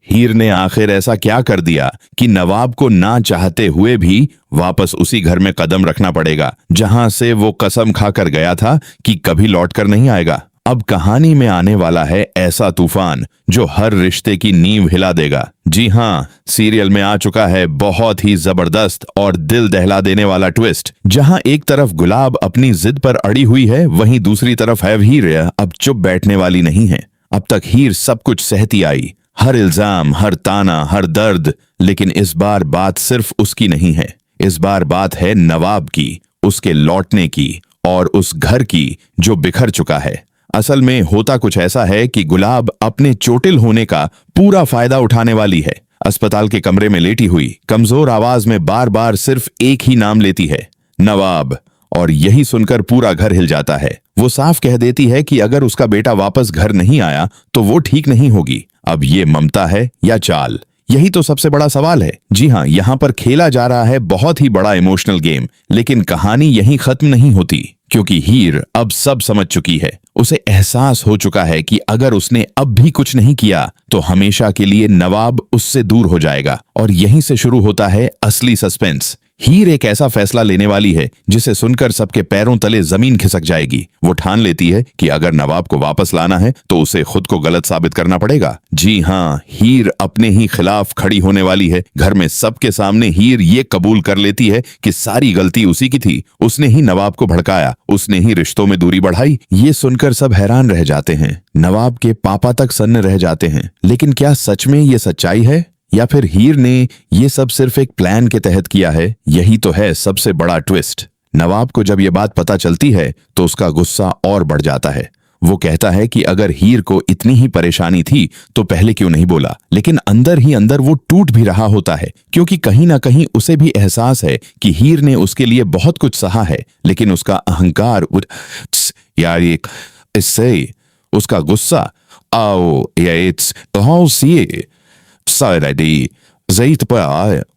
हीर ने आखिर ऐसा क्या कर दिया कि नवाब को ना चाहते हुए भी वापस उसी घर में कदम रखना पड़ेगा जहां से वो कसम खाकर गया था कि कभी लौटकर नहीं आएगा। अब कहानी में आने वाला है ऐसा तूफान जो हर रिश्ते की नींव हिला देगा। जी हाँ, सीरियल में आ चुका है बहुत ही जबरदस्त और दिल दहला देने वाला ट्विस्ट, जहां एक तरफ गुलाब अपनी जिद पर अड़ी हुई है, वहीं दूसरी तरफ है हीर अब चुप बैठने वाली नहीं है। अब तक हीर सब कुछ सहती आई, हर इल्जाम, हर ताना, हर दर्द, लेकिन इस बार बात सिर्फ उसकी नहीं है। इस बार बात है नवाब की, उसके लौटने की और उस घर की जो बिखर चुका है। असल में होता कुछ ऐसा है कि गुलाब अपने चोटिल होने का पूरा फायदा उठाने वाली है। अस्पताल के कमरे में लेटी हुई कमजोर आवाज में बार बार सिर्फ एक ही नाम लेती है, नवाब। और यही सुनकर पूरा घर हिल जाता है। वो साफ कह देती है कि अगर उसका बेटा वापस घर नहीं आया तो वो ठीक नहीं होगी। अब ये ममता है या चाल, यही तो सबसे बड़ा सवाल है। जी हाँ, यहाँ पर खेला जा रहा है बहुत ही बड़ा इमोशनल गेम, लेकिन कहानी यहीं खत्म नहीं होती, क्योंकि हीर अब सब समझ चुकी है। उसे एहसास हो चुका है कि अगर उसने अब भी कुछ नहीं किया तो हमेशा के लिए नवाब उससे दूर हो जाएगा। और यहीं से शुरू होता है असली सस्पेंस। हीर एक ऐसा फैसला लेने वाली है जिसे सुनकर सबके पैरों तले जमीन खिसक जाएगी। वो ठान लेती है कि अगर नवाब को वापस लाना है तो उसे खुद को गलत साबित करना पड़ेगा। जी हाँ, हीर अपने ही खिलाफ खड़ी होने वाली है। घर में सबके सामने हीर ये कबूल कर लेती है कि सारी गलती उसी की थी। उसने ही नवाब को भड़काया, उसने ही रिश्तों में दूरी बढ़ाई। ये सुनकर सब हैरान रह जाते हैं। नवाब के पापा तक सन्न रह जाते हैं। लेकिन क्या सच में ये सच्चाई है, या फिर हीर ने ये सब सिर्फ एक प्लान के तहत किया है? यही तो है सबसे बड़ा ट्विस्ट। नवाब को जब ये बात पता चलती है तो उसका गुस्सा और बढ़ जाता है। वो कहता है कि अगर हीर को इतनी ही परेशानी थी तो पहले क्यों नहीं बोला। लेकिन अंदर ही अंदर वो टूट भी रहा होता है, क्योंकि कहीं ना कहीं उसे भी एहसास है कि हीर ने उसके लिए बहुत कुछ सहा है, लेकिन उसका अहंकार यार इससे उसका गुस्सा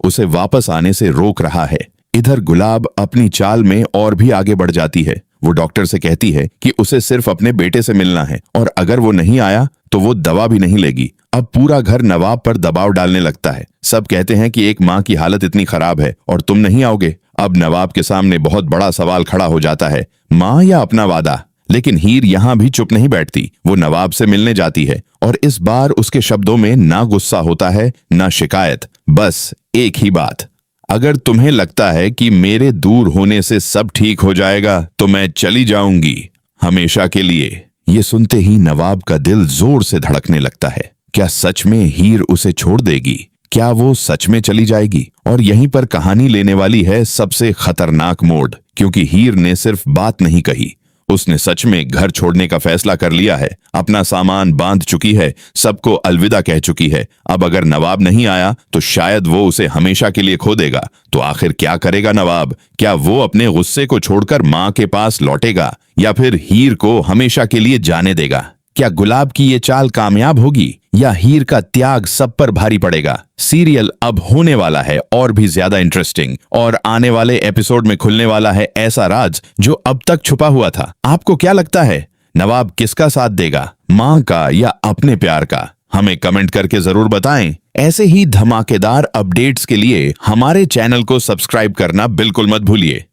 उसे वापस आने से रोक रहा है। इधर गुलाब अपनी चाल में और भी आगे बढ़ जाती है। वो डॉक्टर से कहती है कि उसे सिर्फ अपने बेटे से मिलना है, और अगर वो नहीं आया तो वो दवा भी नहीं लेगी। अब पूरा घर नवाब पर दबाव डालने लगता है। सब कहते हैं कि एक माँ की हालत इतनी खराब है और तुम नहीं आओगे। अब नवाब के सामने बहुत बड़ा सवाल खड़ा हो जाता है, माँ या अपना वादा। लेकिन हीर यहां भी चुप नहीं बैठती। वो नवाब से मिलने जाती है, और इस बार उसके शब्दों में ना गुस्सा होता है ना शिकायत, बस एक ही बात, अगर तुम्हें लगता है कि मेरे दूर होने से सब ठीक हो जाएगा तो मैं चली जाऊंगी हमेशा के लिए। ये सुनते ही नवाब का दिल जोर से धड़कने लगता है। क्या सच में हीर उसे छोड़ देगी? क्या वो सच में चली जाएगी? और यहीं पर कहानी लेने वाली है सबसे खतरनाक मोड़, क्योंकि हीर ने सिर्फ बात नहीं कही, उसने सच में घर छोड़ने का फैसला कर लिया है। अपना सामान बांध चुकी है, सबको अलविदा कह चुकी है। अब अगर नवाब नहीं आया तो शायद वो उसे हमेशा के लिए खो देगा। तो आखिर क्या करेगा नवाब? क्या वो अपने गुस्से को छोड़कर माँ के पास लौटेगा, या फिर हीर को हमेशा के लिए जाने देगा? क्या गुलाब की ये चाल कामयाब होगी, या हीर का त्याग सब पर भारी पड़ेगा? सीरियल अब होने वाला है और भी ज्यादा इंटरेस्टिंग, और आने वाले एपिसोड में खुलने वाला है ऐसा राज जो अब तक छुपा हुआ था। आपको क्या लगता है, नवाब किसका साथ देगा, माँ का या अपने प्यार का? हमें कमेंट करके जरूर बताएं। ऐसे ही धमाकेदार अपडेट्स के लिए हमारे चैनल को सब्सक्राइब करना बिल्कुल मत भूलिए।